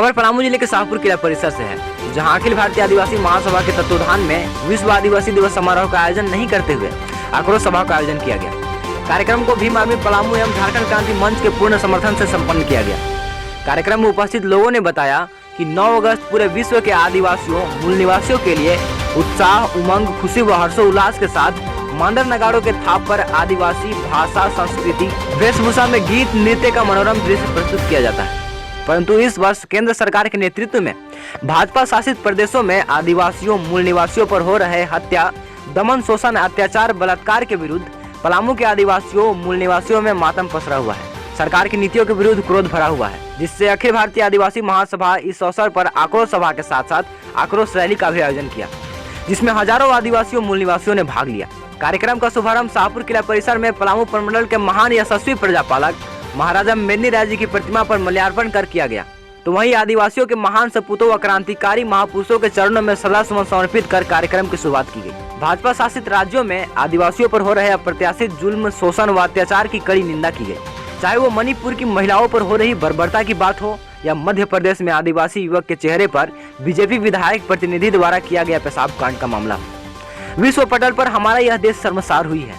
खबर पलामू जिले के शाहपुर किला परिसर से है, जहां अखिल भारतीय आदिवासी महासभा के तत्वाधान में विश्व आदिवासी दिवस समारोह का आयोजन नहीं करते हुए आक्रोश सभा का आयोजन किया गया। कार्यक्रम को भीम आर्मी पलामू एवं झारखंड क्रांति मंच के पूर्ण समर्थन से संपन्न किया गया। कार्यक्रम में उपस्थित लोगों ने बताया कि 9 अगस्त पूरे विश्व के आदिवासियों मूल निवासियों के लिए उत्साह, उमंग, खुशी व हर्षोल्लास के साथ मांडर नगाड़ों के थाप पर आदिवासी भाषा, संस्कृति, वेशभूषा में गीत नृत्य का मनोरम दृश्य प्रस्तुत किया जाता है। परंतु इस वर्ष केंद्र सरकार के नेतृत्व में भाजपा शासित प्रदेशों में आदिवासियों मूल निवासियों पर हो रहे हत्या, दमन, शोषण, अत्याचार, बलात्कार के विरुद्ध पलामू के आदिवासियों मूल निवासियों में मातम पसरा हुआ है। सरकार की नीतियों के विरुद्ध क्रोध भरा हुआ है, जिससे अखिल भारतीय आदिवासी महासभा इस अवसर पर आक्रोश सभा के साथ साथ आक्रोश रैली का भी आयोजन किया, जिसमें हजारों आदिवासियों मूल निवासियों ने भाग लिया। कार्यक्रम का शुभारंभ शाहपुर किला परिसर में पलामू प्रमंडल के महान यशस्वी प्रजापालक महाराजा मेदिनी राय जी की प्रतिमा पर माल्यार्पण कर किया गया। तो वहीं आदिवासियों के महान सपूतों व क्रांतिकारी महापुरुषों के चरणों में श्रद्धासुमन समर्पित कर कार्यक्रम की शुरुआत की गई। भाजपा शासित राज्यों में आदिवासियों पर हो रहे अप्रत्याशित जुल्म, शोषण व अत्याचार की कड़ी निंदा की गई, चाहे वो मणिपुर की महिलाओं पर हो रही बर्बरता की बात हो या मध्य प्रदेश में आदिवासी युवक के चेहरे पर बीजेपी विधायक प्रतिनिधि द्वारा किया गया पेशाब कांड का मामला हो। विश्व पटल पर हमारा यह देश शर्मसार हुई है।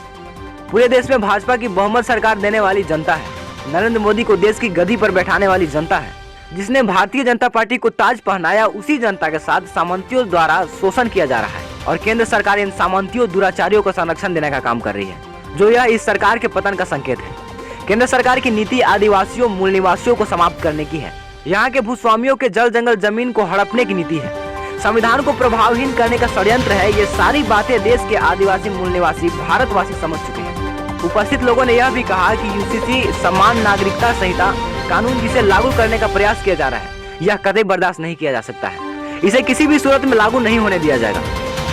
पूरे देश में भाजपा की बहुमत सरकार देने वाली जनता है। नरेंद्र मोदी को देश की गद्दी पर बैठाने वाली जनता है। जिसने भारतीय जनता पार्टी को ताज पहनाया, उसी जनता के साथ सामंतियों द्वारा शोषण किया जा रहा है और केंद्र सरकार इन सामंतियों दुराचारियों को संरक्षण देने का काम कर रही है, जो यह इस सरकार के पतन का संकेत है। केंद्र सरकार की नीति आदिवासियों मूल निवासियों को समाप्त करने की है। यहाँ के भूस्वामियों के जल जंगल जमीन को हड़पने की नीति है। संविधान को प्रभावहीन करने का षड्यंत्र है। ये सारी बातें देश के आदिवासी मूल निवासी भारतवासी समझ चुके हैं। उपस्थित लोगों ने यह भी कहा कि यूसीसी समान नागरिकता संहिता कानून जिसे लागू करने का प्रयास किया जा रहा है, यह कतई बर्दाश्त नहीं किया जा सकता है। इसे किसी भी सूरत में लागू नहीं होने दिया जाएगा।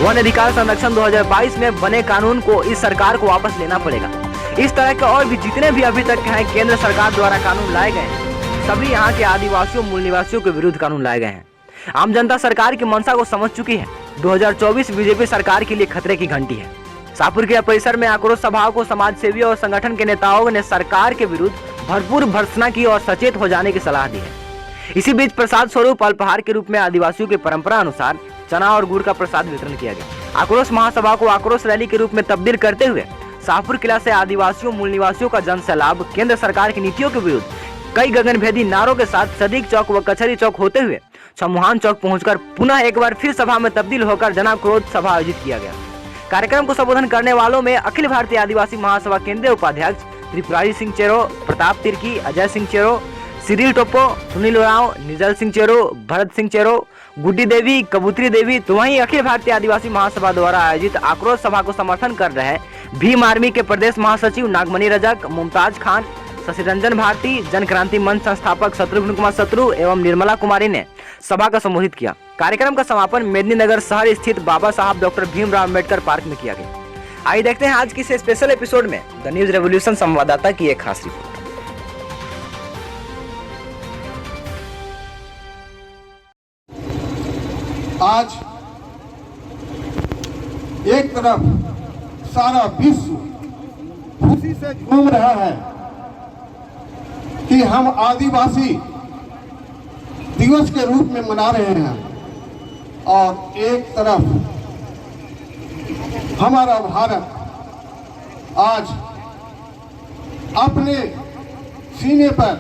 वन अधिकार संरक्षण 2022 में बने कानून को इस सरकार को वापस लेना पड़ेगा। इस तरह के और भी जितने भी अभी तक हैं केंद्र सरकार द्वारा कानून लाए गए हैं, सभी यहाँ के आदिवासियों मूल निवासियों के विरुद्ध कानून लाए गए हैं। आम जनता सरकार की मंशा को समझ चुकी है। 2024 बीजेपी सरकार के लिए खतरे की घंटी है। शाहपुर किला परिसर में आक्रोश सभाओं को समाज सेवियों और संगठन के नेताओं ने सरकार के विरुद्ध भरपूर भर्त्सना की और सचेत हो जाने की सलाह दी है। इसी बीच प्रसाद स्वरूप अल्पाहार के रूप में आदिवासियों की परंपरा अनुसार चना और गुड़ का प्रसाद वितरण किया गया। आक्रोश महासभा को आक्रोश रैली के रूप में तब्दील करते हुए शाहपुर किला से आदिवासियों मूल निवासियों का जन सैलाब केंद्र सरकार की नीतियों के विरुद्ध कई गगनभेदी नारों के साथ सदीक चौक व कचहरी चौक होते हुए चमुहान चौक पहुंचकर पुनः एक बार फिर सभा में तब्दील होकर जनाक्रोश सभा आयोजित किया गया। कार्यक्रम को संबोधन करने वालों में अखिल भारतीय आदिवासी महासभा केंद्रीय उपाध्यक्ष त्रिपुरारी सिंह चेरो, प्रताप तिर्की, अजय सिंह चेरो, सिरिल टोप्पो, सुनील उरांव, निजल सिंह चेरो, भरत सिंह चेरो, गुड्डी देवी, कबूतरी देवी। तो वहीं अखिल भारतीय आदिवासी महासभा द्वारा आयोजित आक्रोश सभा को समर्थन कर रहे भीम आर्मी के प्रदेश महासचिव नागमणि रजक, मुमताज खान, शशि रंजन भारती, जन क्रांति मंच संस्थापक शत्रुघ्न कुमार शत्रु एवं निर्मला कुमारी ने सभा का संबोधित किया। कार्यक्रम का समापन मेदिनीनगर शहर स्थित बाबा साहब डॉक्टर भीमराव अम्बेडकर पार्क में किया गया। आइए देखते हैं आज की इस स्पेशल एपिसोड में द न्यूज रेवोल्यूशन संवाददाता की एक खास रिपोर्ट। आज एक तरफ सारा विश्व खुशी से झूम रहा है कि हम आदिवासी दिवस के रूप में मना रहे हैं, और एक तरफ हमारा भारत आज अपने सीने पर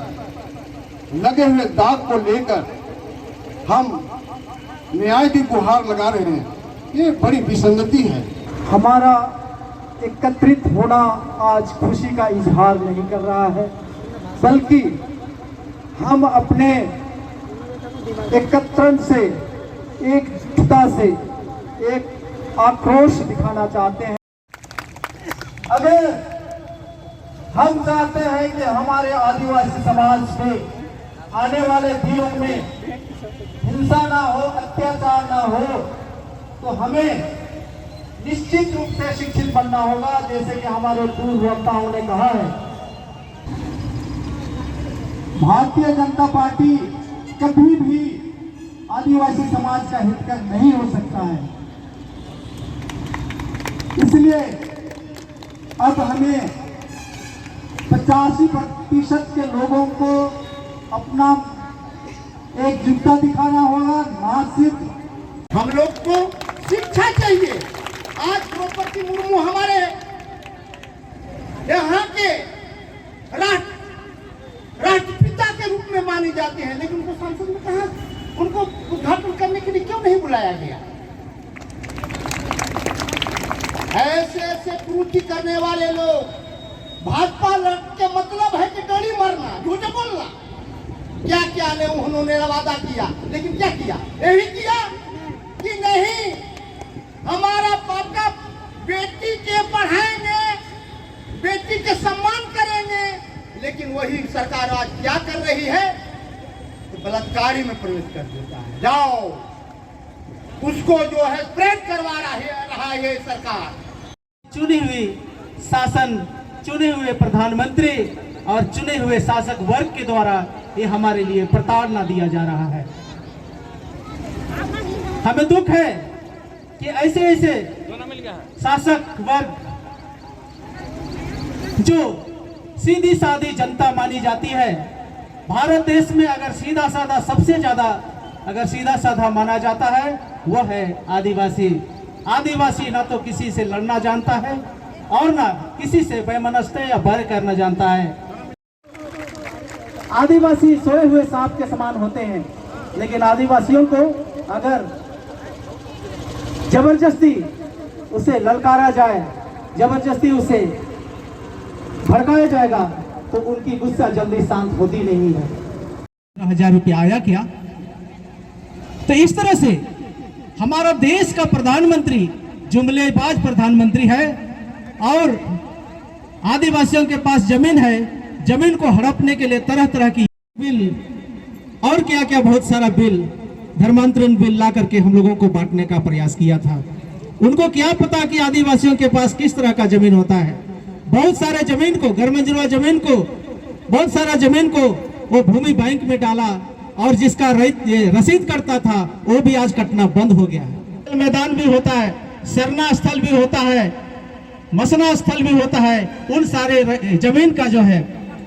लगे हुए दाग को लेकर हम न्याय की गुहार लगा रहे हैं। ये बड़ी विसंगति है। हमारा एकत्रित होना आज खुशी का इजहार नहीं कर रहा है, बल्कि हम अपने एकत्रण से, एकजुटता से एक आक्रोश दिखाना चाहते हैं। अगर हम चाहते हैं कि हमारे आदिवासी समाज से आने वाले दिनों में हिंसा ना हो, अत्याचार ना हो, तो हमें निश्चित रूप से शिक्षित बनना होगा। जैसे कि हमारे पूर्व वक्ताओं ने कहा है, भारतीय जनता पार्टी कभी भी आदिवासी समाज का हितकर नहीं हो सकता है। इसलिए अब हमें 85% के लोगों को अपना एकजुटता दिखाना होगा, ना सिर्फ हम लोग को शिक्षा चाहिए। आज द्रौपदी मुर्मू हमारे यहाँ के राष्ट्रपिता के रूप में मानी जाती हैं, लेकिन उनको संसद में कहा, उनको उद्घाटन करने के लिए क्यों नहीं बुलाया गया? ऐसे ऐसे त्रुटि करने वाले लोग, भाजपा के मतलब है कि डरी मरना, झूठ बोलना। क्या क्या ने उन्होंने वादा किया, लेकिन क्या किया? यही किया कि नहीं हमारा पापा बेटी के पढ़ाएंगे, बेटी के सम्मान करेंगे, लेकिन वही सरकार आज क्या कर रही है? तो बलात्कारी में प्रवेश कर देता है। जाओ उसको जो है प्रेरित करवा रहा है ये सरकार। चुनी हुई शासन, चुने हुए प्रधानमंत्री और चुने हुए शासक वर्ग के द्वारा ये हमारे लिए प्रताड़ना दिया जा रहा है। हमें दुख है कि ऐसे ऐसे शासक वर्ग जो सीधी सादी जनता मानी जाती है, भारत देश में अगर सीधा साधा सबसे ज्यादा अगर सीधा साधा माना जाता है वह है आदिवासी। आदिवासी ना तो किसी से लड़ना जानता है और ना किसी से वैमनस्य या बैर करना जानता है। आदिवासी सोए हुए सांप के समान होते हैं, लेकिन आदिवासियों को अगर जबरदस्ती उसे ललकारा जाए, जबरदस्ती उसे भड़काया जाएगा तो उनकी गुस्सा जल्दी शांत होती नहीं है। 1000 रुपया आया क्या? तो इस तरह से हमारा देश का प्रधानमंत्री जुमलेबाज प्रधानमंत्री है और आदिवासियों के पास जमीन है, जमीन को हड़पने के लिए तरह तरह की बिल और क्या क्या बहुत सारा बिल, धर्मांतरण बिल ला करके हम लोगों को बांटने का प्रयास किया था। उनको क्या पता कि आदिवासियों के पास किस तरह का जमीन होता है। बहुत सारे जमीन को, घर मंजिलवा जमीन को, बहुत सारा जमीन को वो भूमि बैंक में डाला और जिसका रसीद कटता था वो भी आज कटना बंद हो गया है। मैदान भी होता है, सरना स्थल भी होता है, मसना स्थल भी होता है, उन सारे जमीन का जो है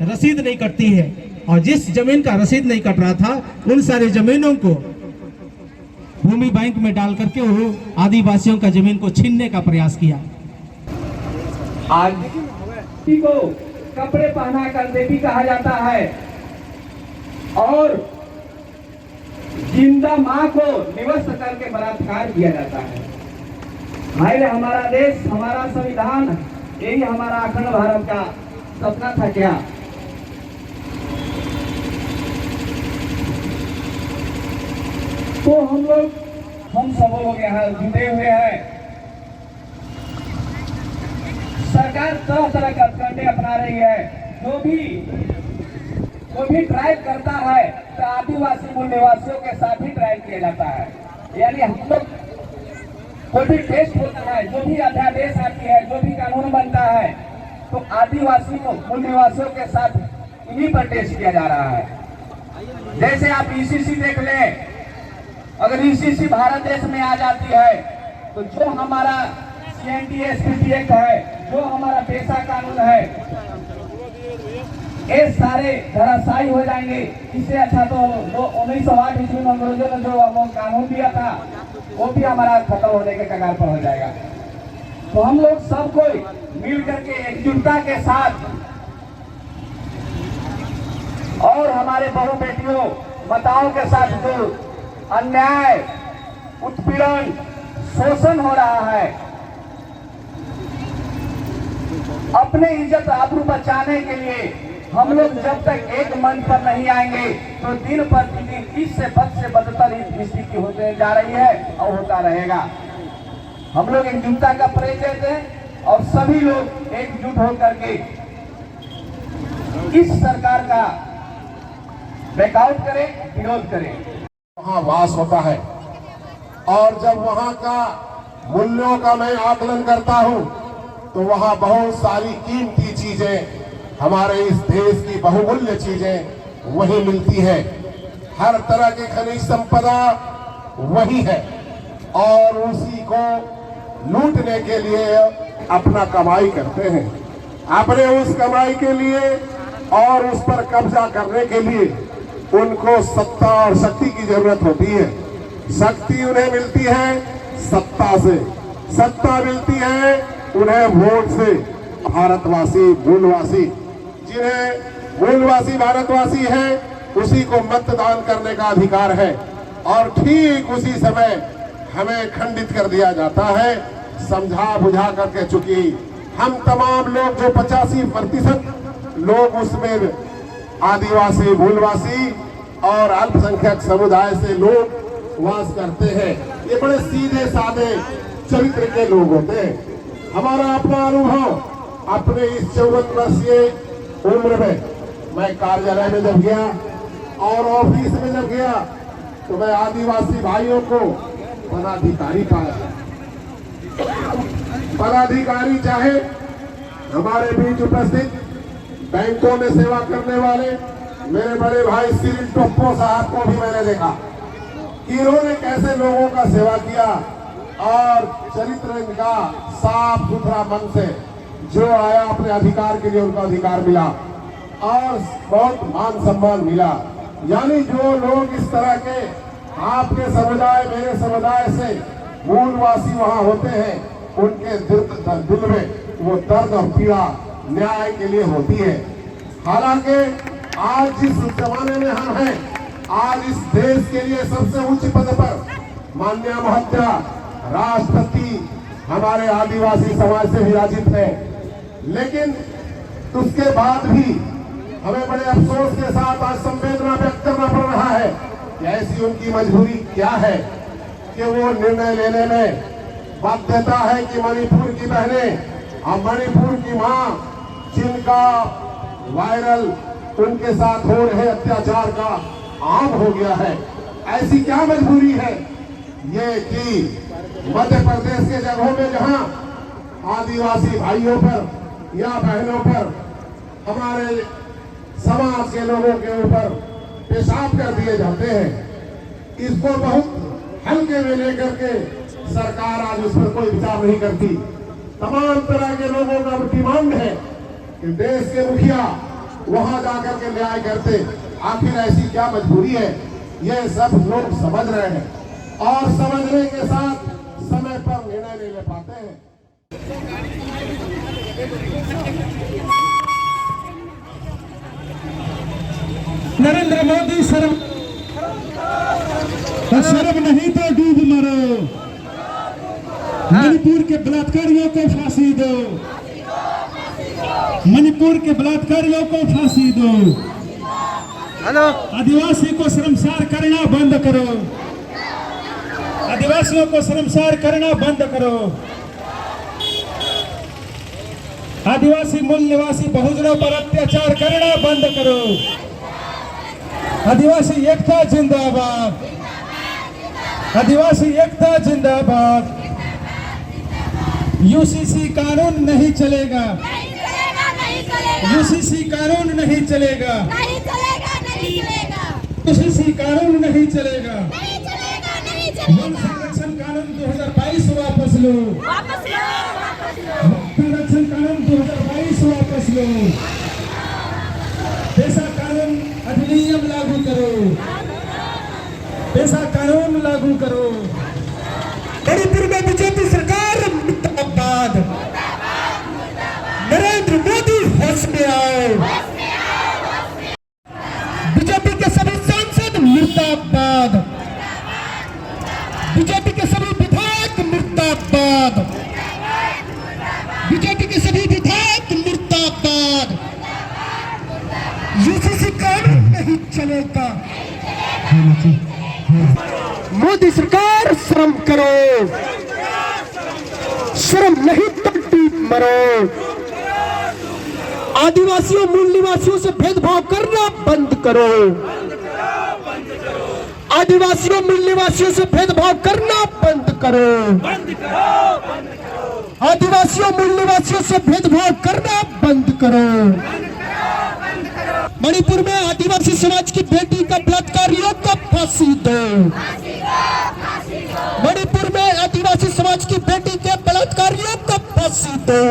रसीद नहीं कटती है। और जिस जमीन का रसीद नहीं कट रहा था उन सारे जमीनों को भूमि बैंक में डाल करके वो आदिवासियों का जमीन को छीनने का प्रयास किया। आज को कपड़े पहना कर देवी कहा जाता है और जिंदा मां को निवस्त करके बलात्कार किया जाता है। भाई हमारा देश, हमारा संविधान, यही हमारा अखंड भारत का सपना था क्या? तो हम सब लोग यहाँ जुटे हुए हैं। सरकार तरह तरह के हथकंडे अपना रही है। जो भी ट्रायल करता है तो आदिवासी मूल निवासियों के साथ ही ट्रायल किया जाता है। यानी हम लोग कोई भी टेस्ट होता है, जो भी अध्यादेश आती है, जो भी कानून बनता है, तो आदिवासियों मूल निवासियों के साथ इन्हीं पर टेस्ट किया जा रहा है। जैसे आप ईसीसी देख लें, अगर ईसीसी भारत देश में आ जाती है तो जो हमारा CNTSPT एक्ट है, जो हमारा पेशा कानून है, ये सारे धराशायी हो जाएंगे। इससे अच्छा तो 1908 ईस्वी में अंग्रेजों ने जो कानून दिया था वो भी हमारा खत्म होने के कगार पर हो जाएगा। तो हम लोग सब कोई मिल करके एकजुटता के साथ और हमारे बहू बेटियों माताओं के साथ जो अन्याय, उत्पीड़न, शोषण हो रहा है, अपने इज्जत आबरू बचाने के लिए हम लोग जब तक एक मंच पर नहीं आएंगे तो दिन प्रतिदिन इससे बदतर स्थिति होते जा रही है और होता रहेगा। हम लोग एकजुटता का परिचय दें और सभी लोग एकजुट होकर के इस सरकार का बैकआउट करें, विरोध करें। वहाँ वास होता है और जब वहाँ का मूल्यों का मैं आकलन करता हूँ तो वहाँ बहुत सारी कीमती चीजें, हमारे इस देश की बहुमूल्य चीजें वही मिलती है। हर तरह की खनिज संपदा वही है और उसी को लूटने के लिए अपना कमाई करते हैं। अपने उस कमाई के लिए और उस पर कब्जा करने के लिए उनको सत्ता और शक्ति की जरूरत होती है। शक्ति उन्हें मिलती है सत्ता से, सत्ता मिलती है उन्हें वोट से। भारतवासी, मूलवासी, जिन्हें मूलवासी भारतवासी हैं, उसी को मतदान करने का अधिकार है। और ठीक उसी समय हमें खंडित कर दिया जाता है, समझा बुझा करके। चूंकि हम तमाम लोग जो 85% लोग उसमें आदिवासी, मूलवासी और अल्पसंख्यक समुदाय से लोग वास करते हैं, ये बड़े सीधे साधे चरित्र के लोग होते हैं। हमारा अपना अनुभव अपने इस 54 वर्षीय उम्र में, मैं कार्यालय में जब गया और ऑफिस में जब गया तो मैं आदिवासी भाइयों को पदाधिकारी पाया। पदाधिकारी चाहे हमारे बीच उपस्थित बैंकों में सेवा करने वाले मेरे बड़े भाई सिरिल टोप्पो साहब को भी मैंने देखा कि इन्होंने कैसे लोगों का सेवा किया और चरित्र इनका साफ सुथरा मन से जो आया अपने अधिकार के लिए उनको अधिकार मिला और बहुत मान सम्मान मिला। यानी जो लोग इस तरह के आपके समुदाय, मेरे समुदाय से मूलवासी वहां होते हैं, उनके दिल में वो दर्द और पीड़ा न्याय के लिए होती है। हालांकि आज जिस जमाने में हम हैं, आज इस देश के लिए सबसे उच्च पद पर माननीय महत्या राष्ट्रपति हमारे आदिवासी समाज से विराजित है। लेकिन उसके बाद भी हमें बड़े अफसोस के साथ आज संवेदना व्यक्त करना पड़ रहा है कि ऐसी उनकी मजबूरी क्या है कि वो निर्णय लेने में बाध्यता है कि मणिपुर की बहनें और मणिपुर की मां, जिनका वायरल उनके साथ हो रहे अत्याचार का आम हो गया है, ऐसी क्या मजबूरी है ये कि मध्य प्रदेश के जगहों में जहां आदिवासी भाइयों पर या बहनों पर हमारे समाज के लोगों के ऊपर पेशाब कर दिए जाते हैं, इसको बहुत हल्के में लेकर के सरकार आज उस पर कोई विचार नहीं करती। तमाम तरह के लोगों का डिमांड है कि देश के मुखिया वहां जाकर के न्याय करते। आखिर ऐसी क्या मजबूरी है, ये सब लोग समझ रहे हैं और समझने के साथ समय पर निर्णय नहीं ले पाते हैं। नरेंद्र मोदी शर्म नहीं तो डूब मरो। मणिपुर के बलात्कारियों को फांसी दो, मणिपुर के बलात्कारियों को फांसी दो। आदिवासी को शर्मसार करना बंद करो, आदिवासियों को शर्मसार करना बंद करो। आदिवासी मूल निवासी बहुजनों पर अत्याचार करना बंद करो। आदिवासी एकता जिंदाबाद, आदिवासी एकता जिंदाबाद। यूसीसी कानून नहीं चलेगा, यूसीसी कानून नहीं चलेगा, यूसीसी कानून नहीं चलेगा। वन संरक्षण कानून 2022 वापस लो, संरक्षण कानून 2022 वापस लो। पैसा कानून अधिनियम लागू करो, पैसा कानून लागू करो। मणिपुर में बीजेपी सरकार मुर्दाबाद, नरेंद्र मोदी होश में आओ। बीजेपी के सभी सांसद मुर्दाबाद, बीजेपी के सभी विधायक मुर्दाबाद, बीजेपी के सभी विधायक मुर्दाबाद। यूसीसी कानून नहीं चलेगा। मोदी सरकार शर्म करो, शर्म नहीं तो डूब मरो। आदिवासियों मूल निवासियों से भेदभाव करना बंद करो, आदिवासियों मूल निवासियों से भेदभाव करना बंद करो, आदिवासियों मूल निवासियों से भेदभाव करना बंद करो। मणिपुर में आदिवासी समाज की बेटी का बलात्कारियों को फांसी दो, मणिपुर में आदिवासी समाज की बेटी के बलात्कारियों को फांसी दो।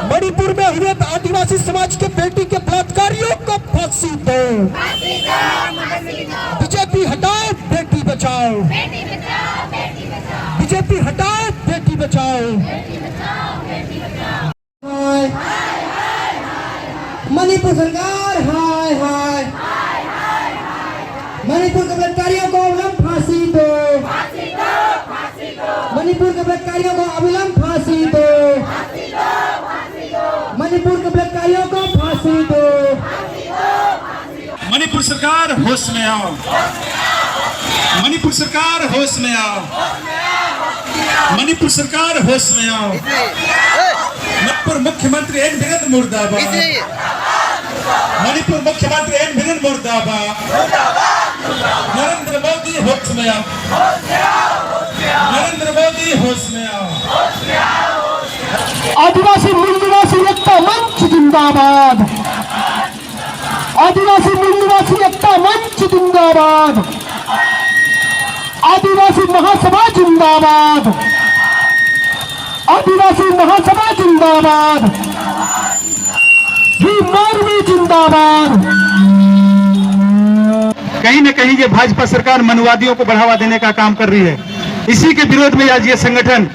मणिपुर में हुए आदिवासी समाज के बेटी के बलात्कारियों को फांसी दो। बीजेपी हटाओ बेटी बचाओ, बीजेपी हटाओ बेटी बचाओ। मणिपुर सरकार हाय हाय, मणिपुर के बलात्कारियों को अविलंब फांसी दो, मणिपुर के बलात्कारियों को अविलंब फांसी दो, मणिपुर के बलात्कारियों को फांसी दो। मणिपुर सरकार होश में आओ, मणिपुर सरकार होश में आओ, मणिपुर सरकार होश में आओ। मणिपुर मुख्यमंत्री एन वीरेंद्र मुर्दाबाद, मणिपुर मुख्यमंत्री एन वीरेंद्र मुर्दाबाद। नरेंद्र मोदी होश में आओ, नरेंद्र मोदी होश में आओ। आदिवासी मूल निवासी एकता मंच जिंदाबाद, आदिवासी मूल निवासी एकता मंच जिंदाबाद, आदिवासी महासभा जिंदाबाद, आदिवासी महासभा जिंदाबाद, भी मारवी जिंदाबाद। कहीं न कहीं ये भाजपा सरकार मनुवादियों को बढ़ावा देने का काम कर रही है। इसी के विरोध में आज ये संगठन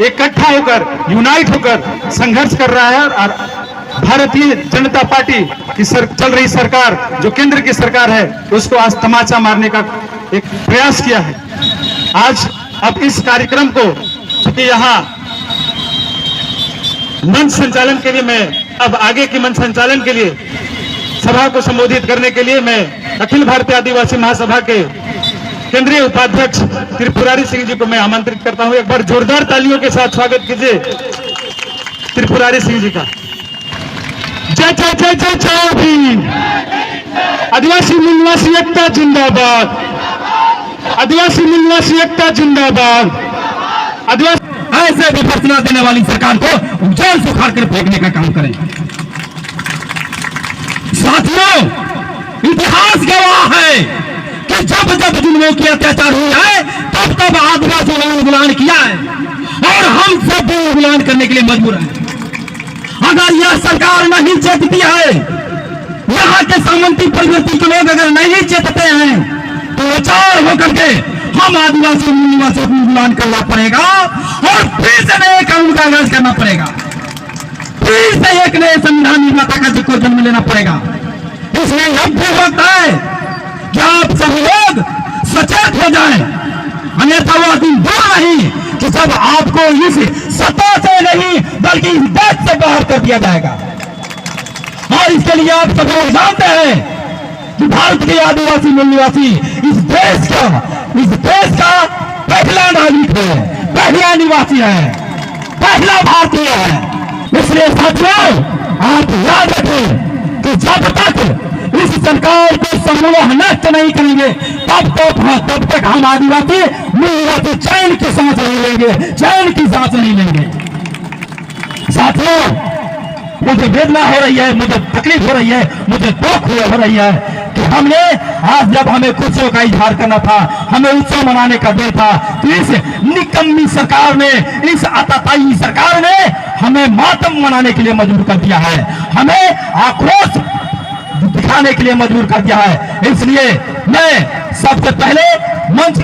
इकट्ठा होकर, यूनाइट होकर संघर्ष कर रहा है और भारतीय जनता पार्टी की चल रही सरकार, जो केंद्र की सरकार है, उसको आज तमाचा मारने का एक प्रयास किया है। आज अब इस कार्यक्रम को, चूंकि यहाँ मंच संचालन के लिए मैं अब आगे की मंच संचालन के लिए सभा को संबोधित करने के लिए मैं अखिल भारतीय आदिवासी महासभा के केंद्रीय उपाध्यक्ष त्रिपुरारी सिंह जी को मैं आमंत्रित करता हूं। एक बार जोरदार तालियों के साथ स्वागत कीजिए त्रिपुरारी सिंह जी का। जय जय जय जय जय भीम। आदिवासी मूल निवासी एकता जिंदाबाद, आदिवासी मूल निवासी एकता जिंदाबाद। आदिवासी ऐसे विफलता देने वाली सरकार को उजाड़ सुखाड़ कर फेंकने का काम करें। साथियों, इतिहास गवाह है कि जब जब जुल्मों की अत्याचार हुआ है तब तब आदिवासियों ने उन्मूलन किया है और हम सब उन्मूलन करने के लिए मजबूर हैं। अगर यह सरकार नहीं चेतती है, यहाँ के सामंती प्रवृत्ति के लोग अगर नहीं चेतते हैं, तो लाचार होकर के हम आदिवासी निवासियों को उन्मूलन करना पड़ेगा और फिर से नए कानून का आगाज करना पड़ेगा, फिर से एक नए संविधान निर्माता का जिक्र जन्म लेना पड़ेगा। इसलिए अब भी वक्त है कि आप सभी लोग सचेत हो जाएं, अन्यथा वो दिन दूर नहीं कि जब आपको इस सत्ता से नहीं बल्कि इस देश से बाहर कर दिया जाएगा। और इसके लिए आप सब लोग जानते हैं कि भारत के आदिवासी मूल निवासी इस देश का पहला नागरिक है, पहला निवासी है, पहला भारतीय है। इसलिए साथियों, आप याद रखें कि जब तक इस सरकार को समूह नष्ट नहीं करेंगे तब तक हम आदिवासी मूल निवासी चैन की सांस नहीं लेंगे, चैन की सांस नहीं लेंगे। साथियों, मुझे वेदना हो रही है, मुझे तकलीफ हो रही है, मुझे दुख हो रही है कि हमने आज जब हमें खुशियों का इजहार करना था, हमें उत्सव मनाने का दिन था, तो इस निकम्मी सरकार ने, इस आताताई सरकार ने हमें मातम मनाने के लिए मजबूर कर दिया है, हमें आक्रोश दिखाने के लिए मजबूर कर दिया है। इसलिए मैं सबसे पहले मंच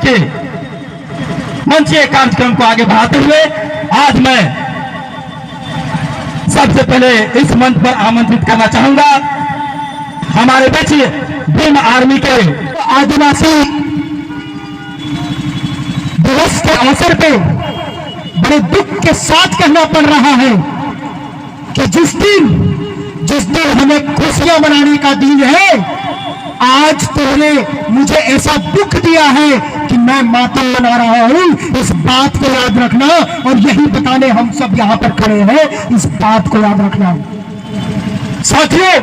के कार्यक्रम को आगे बढ़ाते हुए आज मैं सबसे पहले इस मंच पर आमंत्रित करना चाहूंगा हमारे बीच भीम आर्मी के आदिवासी दिवस के अवसर पे बड़े दुख के साथ कहना पड़ रहा है कि जिस दिन हमें खुशियां मनाने का दिन है, आज तुमने मुझे ऐसा दुख दिया है कि मैं मातम मना रहा हूं। इस बात को याद रखना, और यही बताने हम सब यहां पर खड़े हैं, इस बात को याद रखना। साथियों,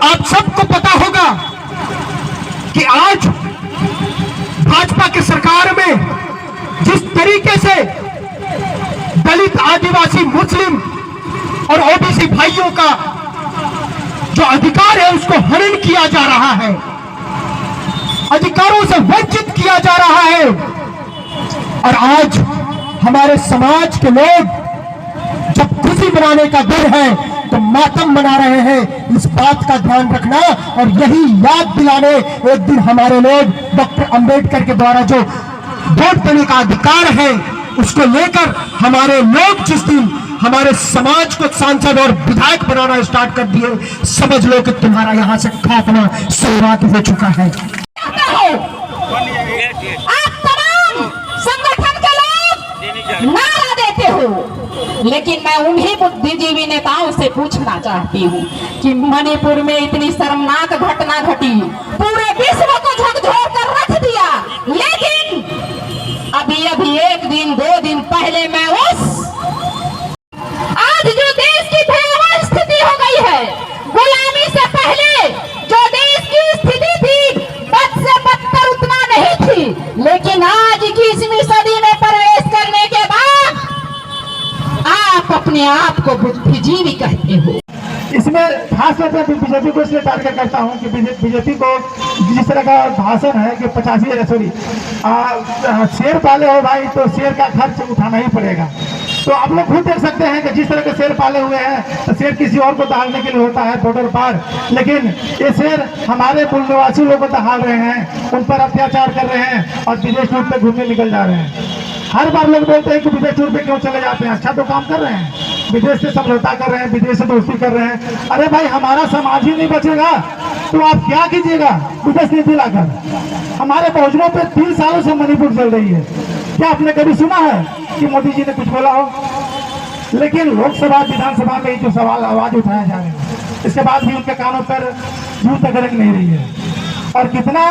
आप सबको पता होगा कि आज भाजपा की सरकार में जिस तरीके से दलित, आदिवासी, मुस्लिम और ओबीसी भाइयों का जो अधिकार है उसको हनन किया जा रहा है, अधिकारों से वंचित किया जा रहा है। और आज हमारे समाज के लोग जब आदिवासी बनाने का दिन है तो मातम मना रहे हैं, इस बात का ध्यान रखना। और यही याद दिलाने एक दिन हमारे लोग डॉक्टर अंबेडकर के द्वारा जो वोट देने का अधिकार है उसको लेकर हमारे लोग जिस दिन हमारे समाज को सांसद और विधायक बनाना स्टार्ट कर दिए, समझ लो कि तुम्हारा यहाँ से खात्मा शुरुआत हो चुका है। आप तमाम संगठन के लोग नारा देते हो, लेकिन मैं उन्हीं बुद्धिजीवी नेताओं से पूछना चाहती हूँ कि मणिपुर में इतनी शर्मनाक घटना घटी, पूरे विश्व को झकझोर कर रख दिया, लेकिन अभी एक दिन 2 दिन पहले मैं आज जो देश की भयावह स्थिति हो गई है, गुलामी से पहले जो देश की स्थिति थी बद से बदतर उतना नहीं थी, लेकिन आज 21वीं सदी में प्रवेश करने के बाद आप अपने आप को बुद्धिजीवी कहते हो। इसमें खास तौर पर बीजेपी को इसलिए टारगेट करता हूँ कि बीजेपी को जिस तरह का भाषण है कि 85 शेर पाले हो भाई तो शेर का खर्च उठाना ही पड़ेगा। तो आप लोग खुद देख सकते हैं कि जिस तरह के शेर पाले हुए हैं तो शेर किसी और को दहाड़ने के लिए होता है बॉर्डर पार, लेकिन ये शेर हमारे मूल निवासी लोगों को दहाड़ रहे हैं, उन पर अत्याचार कर रहे हैं और विदेश टूर पे घूमने निकल जा रहे हैं। हर बार लोग बोलते हैं कि विदेश टूर पे क्यों चले जाते हैं, अच्छा तो काम कर रहे हैं, विदेश से समझौता कर रहे हैं, विदेश से दोस्ती कर रहे हैं। अरे भाई हमारा समाज ही नहीं बचेगा तो आप क्या कीजिएगा विदेश नीति लाकर। हमारे बहुजनों पे 3 सालों से मणिपुर चल रही है, क्या आपने कभी सुना है कि मोदी जी ने कुछ बोला हो? लेकिन लोकसभा विधानसभा में जो सवाल आवाज उठाया जा रहे हैं इसके बाद भी उनके कानों पर जूं तक रख नहीं रही है। और कितना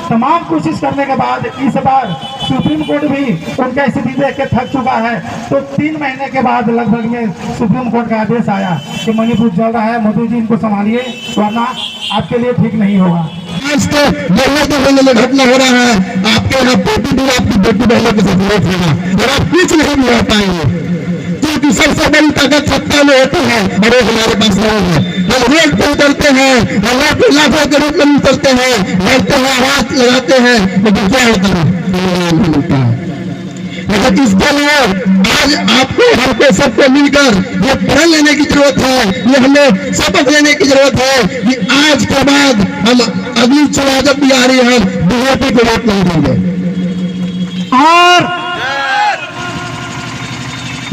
तमाम कोशिश करने के बाद इस बार सुप्रीम कोर्ट भी उनका स्थिति देख के थक चुका है, तो 3 महीने के बाद लगभग में सुप्रीम कोर्ट का आदेश आया कि मणिपुर चल रहा है, मोदी जी इनको संभालिए वरना आपके लिए ठीक नहीं होगा। आज तो बहनों के बहनों में घटना हो रहा है, आपके यहाँ बेटी भी आपकी बेटी बहनों के साथ विरोध होगा और आप कुछ नहीं मिल पाएंगे, क्योंकि सबसे बड़ी ताकत सत्ता में होती है और हमारे पास नहीं है। हम रोड पर उतरते हैं, हम लाखों के रूप में उतरते हैं, लड़ते हैं, आवाज लगाते हैं, लेकिन क्या होता है नहीं मिलता है। लेकिन इसके लिए आज आपको हमको सबको मिलकर ये प्रण लेने की जरूरत है, ये हमें शपथ लेने की जरूरत है कि आज के बाद हम अगली चुनाव जब भी आ रही है बीजेपी को वोट नहीं देंगे। और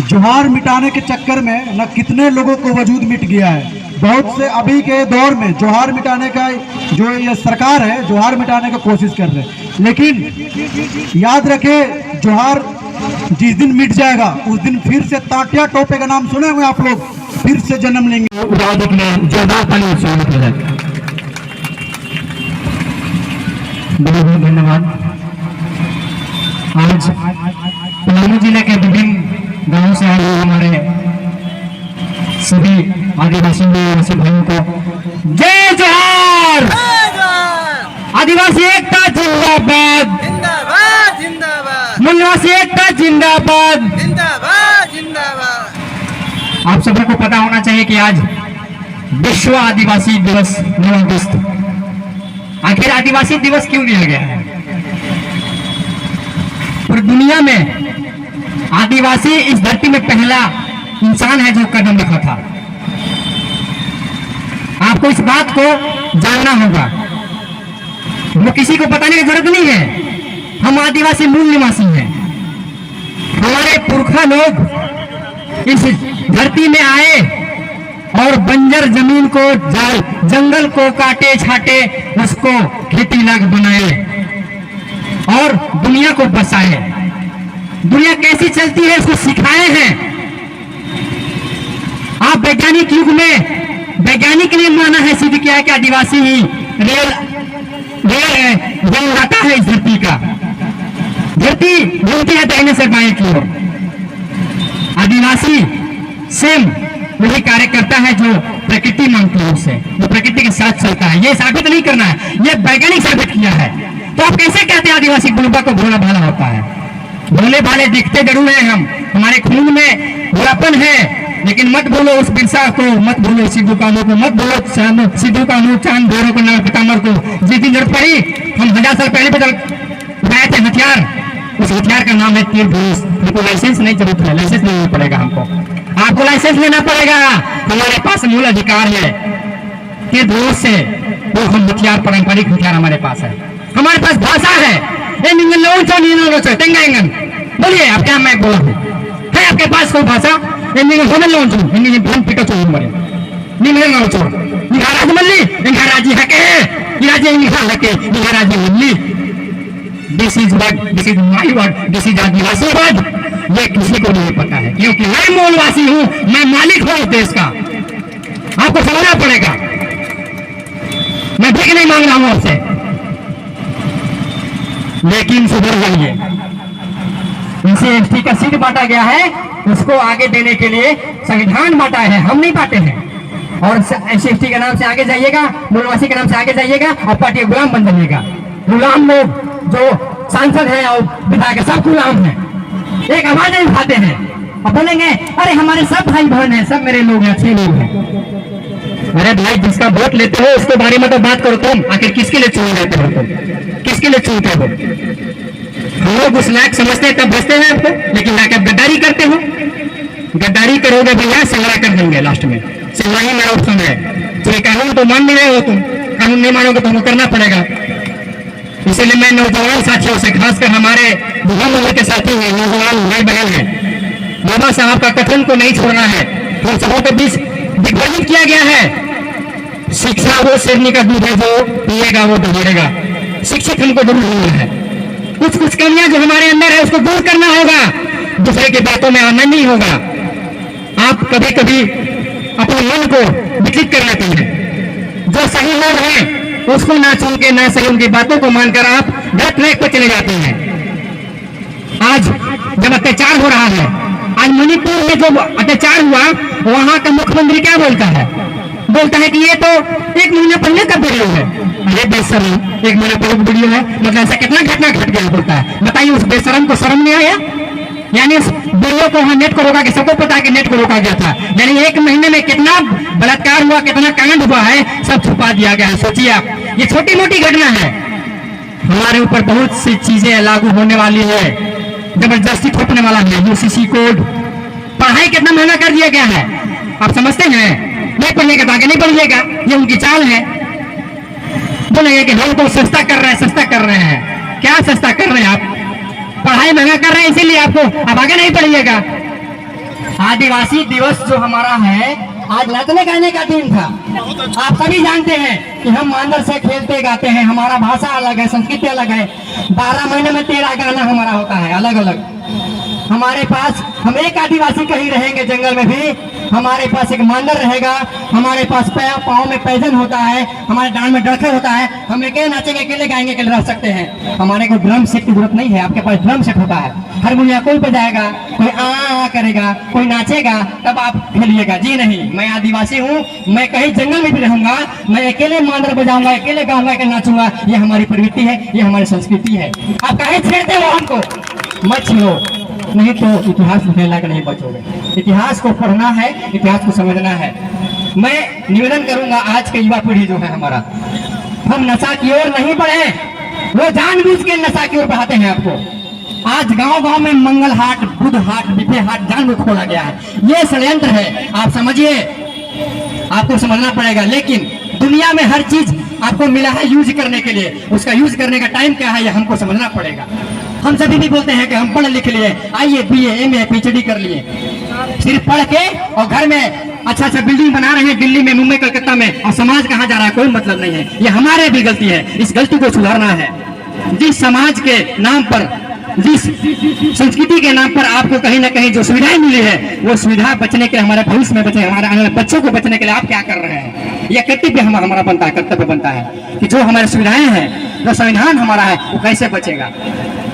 जोहार मिटाने के चक्कर में न कितने लोगों को वजूद मिट गया है। बहुत से अभी के दौर में जोहार मिटाने का जो ये सरकार है जोहार मिटाने का कोशिश कर रहे हैं, लेकिन याद रखें जोहार जिस दिन मिट जाएगा उस दिन फिर से ताटिया टोपे का नाम सुने हुए आप लोग, फिर से जन्म लेंगे। बहुत बहुत धन्यवाद। आज पलामू जिले के विभिन्न गांवों से आए हुए हमारे सभी आदिवासी भाइयों को जय जोहार। आदिवासी एकता जिंदाबाद, जिंदाबाद जिंदाबाद, मूलवासी एकता जिंदाबाद, जिंदाबाद जिंदाबाद। आप सभी को पता होना चाहिए कि आज विश्व आदिवासी दिवस 9 अगस्त। आखिर आदिवासी दिवस क्यों दिया गया है? पूरी दुनिया में आदिवासी इस धरती में पहला इंसान है जो कदम रखा था। आपको इस बात को जानना होगा, वो किसी को बताने की जरूरत नहीं है। हम आदिवासी मूल निवासी हैं। हमारे पुरखा लोग इस धरती में आए और बंजर जमीन को जंगल को काटे छाटे उसको खेती लायक बनाए और दुनिया को बसाए। दुनिया कैसी चलती है उसको सिखाए हैं। आप वैज्ञानिक युग में वैज्ञानिक ने माना है, सिद्ध किया है कि आदिवासी ही रेल बनाता है इस धरती का। धरती घूमती है दाहिने से बाएं की ओर। आदिवासी सेम वही कार्य करता है जो प्रकृति मांगती है उससे, जो प्रकृति के साथ चलता है। ये साबित नहीं करना है, ये वैज्ञानिक साबित किया है। तो आप कैसे कहते हैं आदिवासी बुलबा को भोला भाला होता है? भोले भाले दिखते जरूर हैं हम, हमारे खून में भोलापन है, लेकिन मत बोलो उस बिरसा को, मत बोलो सिद्धू कानू को, मत बोलो सिद्धू कानू चांद भैरव को, नर पितामर को। जिस दिन जरूरत पड़ी हम 1000 साल पहले बदल उठाए थे हथियार, उस हथियार का नाम है तीर धनुष। हमको लाइसेंस नहीं जरूरत है, लाइसेंस नहीं पड़ेगा हमको। आपको लाइसेंस लेना पड़ेगा। हमारे पास मूल अधिकार है कि दूर से वो हम हथियार, पारंपरिक हथियार हमारे पास है। हमारे पास भाषा है। बोलिए आप क्या मैं बोला हूँ, है आपके पास कोई भाषा? This is word, this is my word, this is Adivasi word. ये किसी को नहीं पता है, क्योंकि मैं मूलवासी हूँ, मैं मालिक हूँ इस देश का। आपको समझना पड़ेगा। मैं भीख नहीं मांग रहा हूँ आपसे, लेकिन सुधर जाइए। इसे एसटी का सीट बांटा गया है, उसको आगे देने के लिए संविधान बांटा है, हम नहीं बांटे हैं। और एसटी के नाम से आगे जाइएगा, मूलवासी के नाम से आगे जाइएगा और पार्टी गुलाम बन जाइएगा। गुलाम लोग जो सांसद हैं और विधायक सब गुलाम हैं, एक आवाज नहीं उठाते हैं और बोलेंगे अरे हमारे सब भाई बहन हैं, सब मेरे लोग हैं, अच्छे लोग हैं। अरे भाई, जिसका वोट लेते हो उसके बारे में तो बात करो तुम। आखिर किसके लिए चुन लेते हो तुम? किसके लिए चुनते हो? हम लोग उस लायक समझते हैं तब बचते हैं आपको, लेकिन लाकर गद्दारी करते हो। गद्दारी करोगे भैया, संग्रह कर देंगे लास्ट में। संग्रह ही मेरा ऑप्शन है। तो कानून तो मान नहीं रहे हो तुम, कानून नहीं मानोगे तो हमको करना पड़ेगा। इसलिए मैं नौजवान साथियों से, खासकर हमारे बुढ़ा लोगों के साथी हैं, नौजवान भाई बहन हैं, बाबा साहब का कथन को नहीं छोड़ना है। हम सबों के बीच विभाजित किया गया है। शिक्षा वो शेरनी का दूध है, जो पिएगा वो दौड़ेगा। शिक्षित हमको जरूर होना है। कुछ कुछ कमियां जो हमारे अंदर है उसको दूर करना होगा, दूसरे की बातों में आना नहीं होगा। आप कभी कभी अपने मन को विचलित कर लेते हैं। जो सही लोग हैं उसको ना सुन के, ना सही उनकी बातों को मानकर आप गलत ट्रैक पर चले जाते हैं। आज जब अत्याचार हो रहा है, आज मणिपुर में जो अत्याचार हुआ, वहां का मुख्यमंत्री क्या बोलता है? बोलता है कि ये तो 1 महीना पहले का वीडियो है। अरे बेशरम, 1 महीना पहले वीडियो है, मतलब ऐसा कितना घटना घट गया बोलता है। बताइए, उस बेशरम को शर्म नहीं आया? यानी उस वीडियो को नेट को रोका, कि सबको पता है कि नेट को रोका गया था। यानी 1 महीने में कितना बलात्कार हुआ, कितना कांड हुआ है, सब छुपा दिया गया है। सोचिए आप, ये छोटी मोटी घटना है। हमारे ऊपर बहुत सी चीजें लागू होने वाली है, जबरदस्ती थोपने वाला है। यूसीसी कोड, पढ़ाई कितना महंगा कर दिया गया है, आप समझते हैं? नहीं पढ़िएगा तो आगे नहीं पढ़िएगा, ये उनकी चाल है। बोलेंगे कि हम तो सस्ता कर रहे हैं, सस्ता कर रहे हैं। क्या सस्ता कर रहे हैं आप? पढ़ाई महंगा कर रहे हैं, इसीलिए आपको अब आगे नहीं पढ़िएगा। आदिवासी दिवस जो हमारा है, आज नाचने गाने का दिन था। आप सभी जानते हैं कि हम मांदर से खेलते गाते हैं, हमारा भाषा अलग है, संस्कृति अलग है। 12 महीने में 13 गाना हमारा होता है, अलग अलग। हमारे पास, हम एक आदिवासी कहीं रहेंगे जंगल में भी, हमारे पास एक मांदर रहेगा, हमारे पास पाँव में पैजन होता है, हमारे डांड में डरखर होता है। हम अकेले नाचेंगे, अकेले गाएंगे, अकेले रह सकते हैं। हमारे को ड्रम सेट की जरूरत नहीं है, आपके पास ड्रम सेट होता है। हारमोनिया कोई बजाएगा, कोई आ करेगा, कोई नाचेगा, तब आप खेलिएगा। जी नहीं, मैं आदिवासी हूँ, मैं कहीं जंगल में भी रहूंगा, मैं अकेले मांदर बजाऊंगा, अकेले गाऊंगा, अकेले नाचूंगा। ये हमारी प्रवृत्ति है, ये हमारी संस्कृति है। आप कहीं छेड़ते हो हमको, मत छेड़ो, नहीं तो इतिहास लिखने लायक नहीं बचोगे। इतिहास को पढ़ना है, इतिहास को समझना है। मैं निवेदन करूंगा, आज के युवा पीढ़ी जो है हमारा, हम नशा की ओर नहीं बढ़े। वो जानबूझ के नशा की ओर बढ़ाते हैं आपको। आज गांव गांव में मंगल हाट, बुध हाट, बिफे हाट जानबूझ खोला गया है। ये षड्यंत्र है, आप समझिए, आपको समझना पड़ेगा। लेकिन दुनिया में हर चीज आपको मिला है यूज करने के लिए, उसका यूज करने का टाइम क्या है, ये हमको समझना पड़ेगा। हम सभी भी बोलते हैं कि हम पढ़ लिख लिए, आइए BA, MA, PhD कर लिए, सिर्फ पढ़ के और घर में अच्छा अच्छा बिल्डिंग बना रहे हैं दिल्ली में, मुंबई, कलकत्ता में, और समाज कहाँ जा रहा है, कोई मतलब नहीं है। ये हमारे भी गलती है, इस गलती को सुधारना है। जिस समाज के नाम पर, जिस संस्कृति के नाम पर आपको कहीं ना कहीं जो सुविधाएं मिली है, वो सुविधा बचने के लिए, हमारे भविष्य में बचे, हमारे आने वाले बच्चों को बचने के लिए आप क्या कर रहे हैं? यह कर्तव्य हमारा बनता है, कर्तव्य बनता है कि जो हमारी सुविधाएं हैं, जो संविधान हमारा है, वो कैसे बचेगा।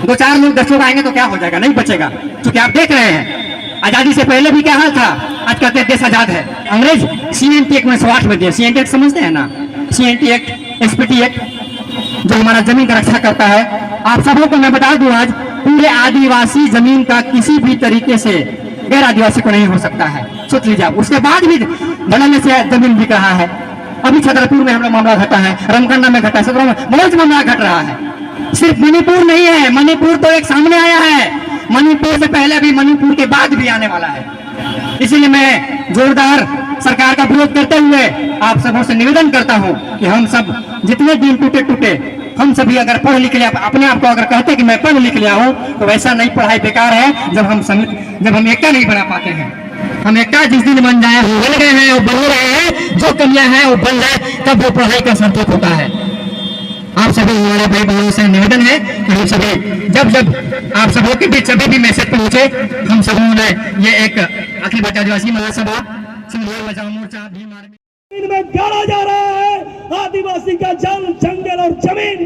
2-4 लोग 10 लोग आएंगे तो क्या हो जाएगा? नहीं बचेगा। क्योंकि आप देख रहे हैं, आजादी से पहले भी क्या हाल था, आज कहते हैं देश आजाद है। अंग्रेज CNT एक्ट में 108 में दिया। CNT एक्ट समझते हैं ना? CNT एक्ट, SPT एक्ट, जो हमारा जमीन का रक्षा करता है। आप सबों को मैं बता दूं, आज पूरे आदिवासी जमीन का किसी भी तरीके से गैर आदिवासी को नहीं हो सकता है। सोच लीजिए आप, उसके बाद भी धड़ल्ले से जमीन बिक रहा है। अभी छतरपुर में हम लोग मामला घटा है, रमकंडा में घटा है, सदरों में बहुत मामला घट रहा है। सिर्फ मणिपुर नहीं है, मणिपुर तो एक सामने आया है, मणिपुर से पहले भी, मणिपुर के बाद भी आने वाला है। इसीलिए मैं जोरदार सरकार का विरोध करते हुए आप सबों से निवेदन करता हूं कि हम सब जितने दिन टूटे टूटे हम सभी अगर पढ़ लिख लिया, अपने आप को अगर कहते कि मैं पढ़ लिख लिया हूं, तो वैसा नहीं, पढ़ाई बेकार है जब हम एकता नहीं बना पाते हैं। हम एकता जिस दिन बन जाए, हो गए हैं और बन रहे हैं, जो कमियां हैं वो बन जाए, तब वो पढ़ाई का सार्थक होता है। आप सभी हमारे भाई बहनों से निवेदन है कि हम सभी जब आप सबों के बीच सभी भी मैसेज पहुंचे, हम सबों ने ये एक अखिल भारतीय आदिवासी महासभा सिंधिया बचाओ मोर्चा भीम आर्मी में गाड़ा जा रहा है आदिवासी का जल, जंगल और जमीन,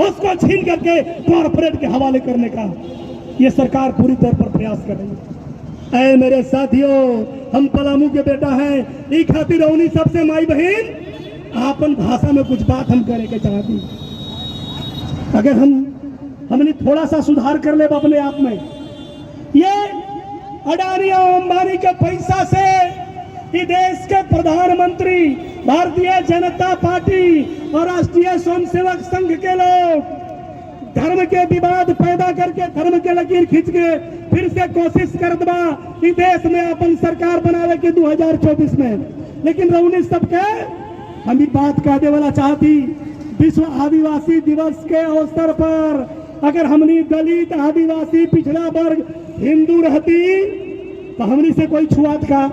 उसको छीन करके कॉर्पोरेट के हवाले करने का ये सरकार पूरी तौर पर प्रयास कर रही है। ऐ मेरे साथियों, हम पलामू के बेटा हैं, ई खातिर रौनी सबसे माई बहन आपन भाषा में कुछ बात हम करे के चाहती। अगर हमने थोड़ा सा सुधार कर ले अपने आप में, ये अडानी और अंबानी के पैसा से ये देश के प्रधानमंत्री, भारतीय जनता पार्टी और राष्ट्रीय स्वयंसेवक संघ के लोग धर्म के विवाद पैदा करके, धर्म के लकीर खींच के फिर से कोशिश करत बा कि देश में अपन सरकार बनावे के 2024 में। लेकिन रौनी सबके हम ये बात कह दे वाला चाहती, विश्व आदिवासी दिवस के अवसर पर अगर हमनी दलित, आदिवासी, पिछड़ा वर्ग, हिंदू रहती तो हमनी से कोई छुआत का